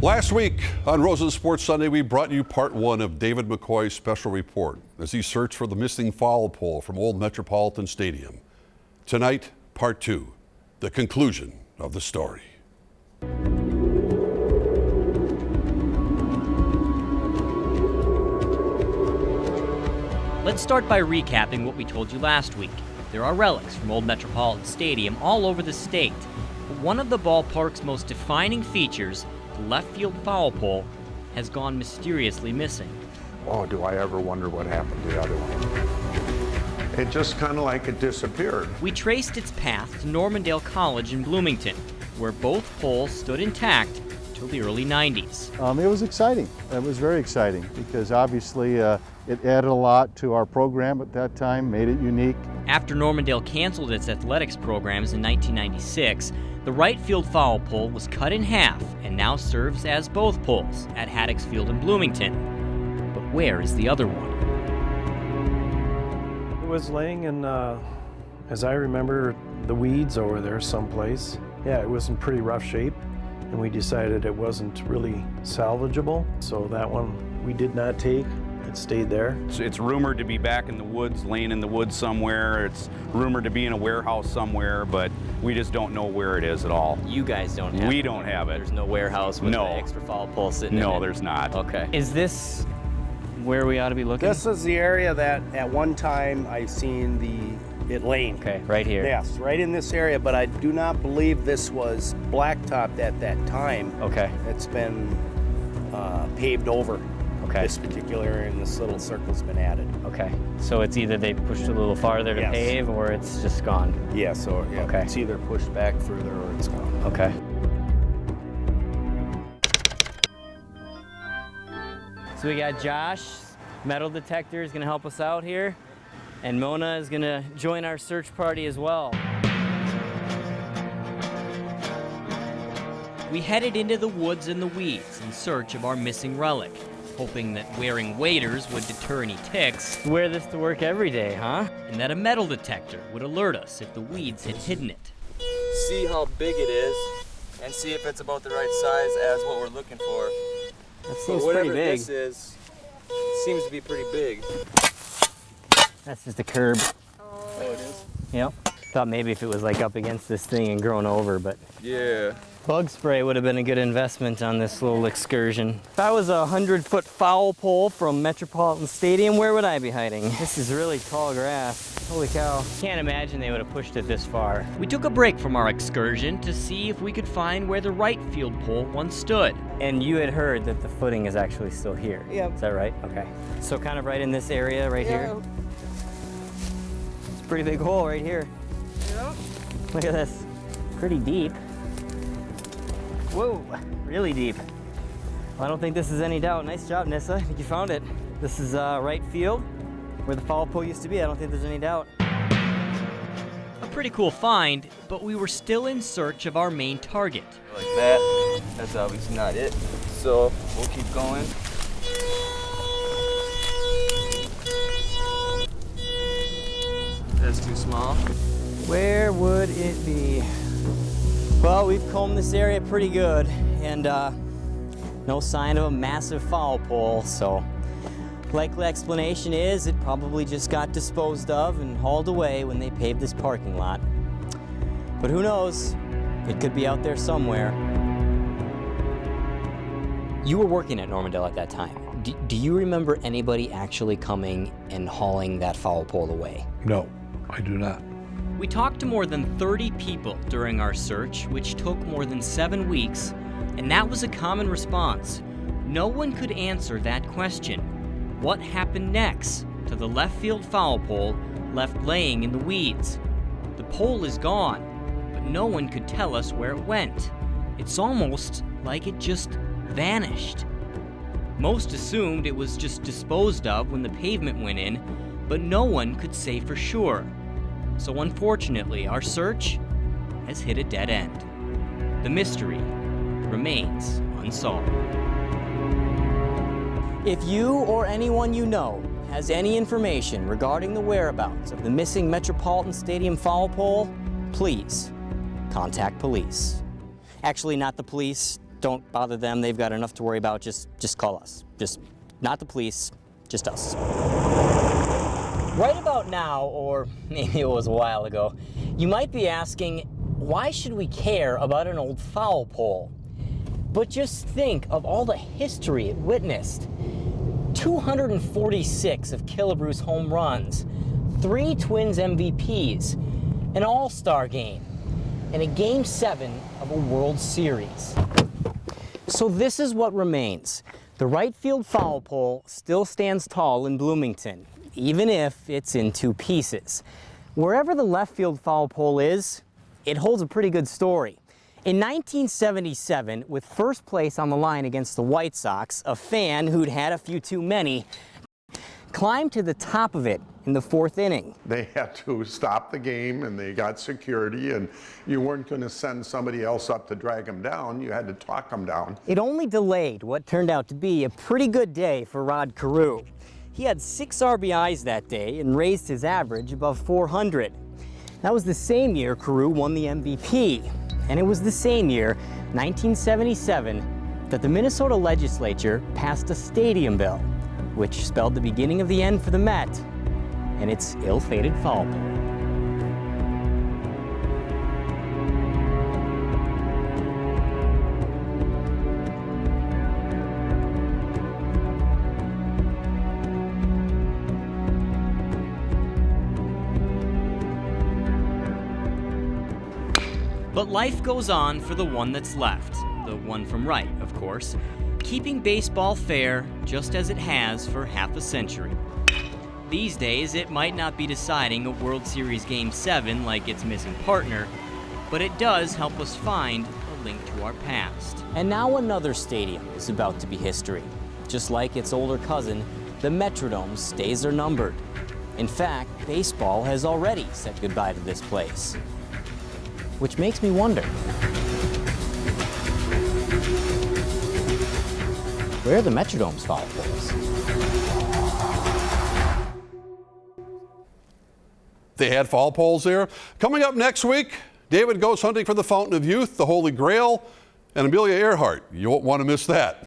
Last week on Rosen Sports Sunday, we brought you part one of David McCoy's special report as he searched for the missing foul pole from Old Metropolitan Stadium. Tonight, part two, the conclusion of the story. Let's start by recapping what we told you last week. There are relics from Old Metropolitan Stadium all over the state, but one of the ballpark's most defining features, the left field foul pole, has gone mysteriously missing. Oh, do I ever wonder what happened to the other one? It just kind of like it disappeared. We traced its path to Normandale College in Bloomington, where both poles stood intact till the early 90s. It was exciting. It was very exciting because obviously it added a lot to our program at that time, made it unique. After Normandale canceled its athletics programs in 1996, the right field foul pole was cut in half and now serves as both poles at Haddock's Field in Bloomington. But where is the other one? It was laying in, as I remember, the weeds over there someplace. Yeah, it was in pretty rough shape, and we decided it wasn't really salvageable, so that one we did not take. It stayed there. It's rumored to be back in the woods, laying in the woods somewhere. It's rumored to be in a warehouse somewhere, but we just don't know where it is at all. You guys don't have it? We don't have it. There's no warehouse with an extra foul pole sitting in it? No, there's not. Okay. Is this where we ought to be looking? This is the area that at one time I've seen it laying. Okay, right here. Yes, right in this area, but I do not believe this was blacktopped at that time. Okay. It's been paved over. Okay. This particular area, and this little circle's been added. Okay. So it's either they pushed it a little farther to pave, or it's just gone. Yeah, so Okay. It's either pushed back further or it's gone. Okay. So we got Josh, metal detector, is going to help us out here, and Mona is going to join our search party as well. We headed into the woods and the weeds in search of our missing relic, hoping that wearing waders would deter any ticks. Wear this to work every day, huh? And that a metal detector would alert us if the weeds had hidden it. See how big it is and see if it's about the right size as what we're looking for. That seems pretty big. Whatever this is, seems to be pretty big. That's just a curb. Oh, it is? Yep. Thought maybe if it was like up against this thing and grown over, but Yeah. bug spray would have been a good investment on this little excursion. If I was a 100-foot foul pole from Metropolitan Stadium, where would I be hiding? This is really tall grass. Holy cow. Can't imagine they would have pushed it this far. We took a break from our excursion to see if we could find where the right field pole once stood. And you had heard that the footing is actually still here. Yep. Is that right? Okay. So kind of right in this area right here? It's a pretty big hole right here. Yep. Look at this. Pretty deep. Whoa, really deep. Well, I don't think this is any doubt. Nice job, Nissa. I think you found it. This is right field, where the foul pole used to be. I don't think there's any doubt. A pretty cool find, but we were still in search of our main target. Like that. That's obviously not it. So we'll keep going. That's too small. Where would it be? Well, we've combed this area pretty good, and no sign of a massive foul pole, so likely explanation is it probably just got disposed of and hauled away when they paved this parking lot. But who knows? It could be out there somewhere. You were working at Normandale at that time. Do you remember anybody actually coming and hauling that foul pole away? No, I do not. We talked to more than 30 people during our search, which took more than 7 weeks, and that was a common response. No one could answer that question. What happened next to the left field foul pole left laying in the weeds? The pole is gone, but no one could tell us where it went. It's almost like it just vanished. Most assumed it was just disposed of when the pavement went in, but no one could say for sure. So unfortunately, our search has hit a dead end. The mystery remains unsolved. If you or anyone you know has any information regarding the whereabouts of the missing Metropolitan Stadium foul pole, please contact police. Actually, not the police, don't bother them. They've got enough to worry about. Just call us. Just not the police, just us. Right about now, or maybe it was a while ago, you might be asking, why should we care about an old foul pole? But just think of all the history it witnessed. 246 of Killebrews home runs, 3 Twins MVPs, an All-Star game, and a Game 7 of a World Series. So this is what remains. The right field foul pole still stands tall in Bloomington, even if it's in 2 pieces. Wherever the left field foul pole is, it holds a pretty good story. In 1977, with first place on the line against the White Sox, a fan who'd had a few too many climbed to the top of it in the 4th inning. They had to stop the game, and they got security, and you weren't going to send somebody else up to drag them down. You had to talk them down. It only delayed what turned out to be a pretty good day for Rod Carew. He had 6 RBIs that day and raised his average above 400. That was the same year Carew won the MVP. And it was the same year, 1977, that the Minnesota legislature passed a stadium bill, which spelled the beginning of the end for the Met and its ill-fated foul pole. But life goes on for the one that's left, the one from right, of course, keeping baseball fair just as it has for half a century. These days, it might not be deciding a World Series Game 7 like its missing partner, but it does help us find a link to our past. And now another stadium is about to be history. Just like its older cousin, the Metrodome's days are numbered. In fact, baseball has already said goodbye to this place. Which makes me wonder, where are the Metrodome's foul poles? They had foul poles there. Coming up next week, David goes hunting for the Fountain of Youth, the Holy Grail, and Amelia Earhart. You won't want to miss that.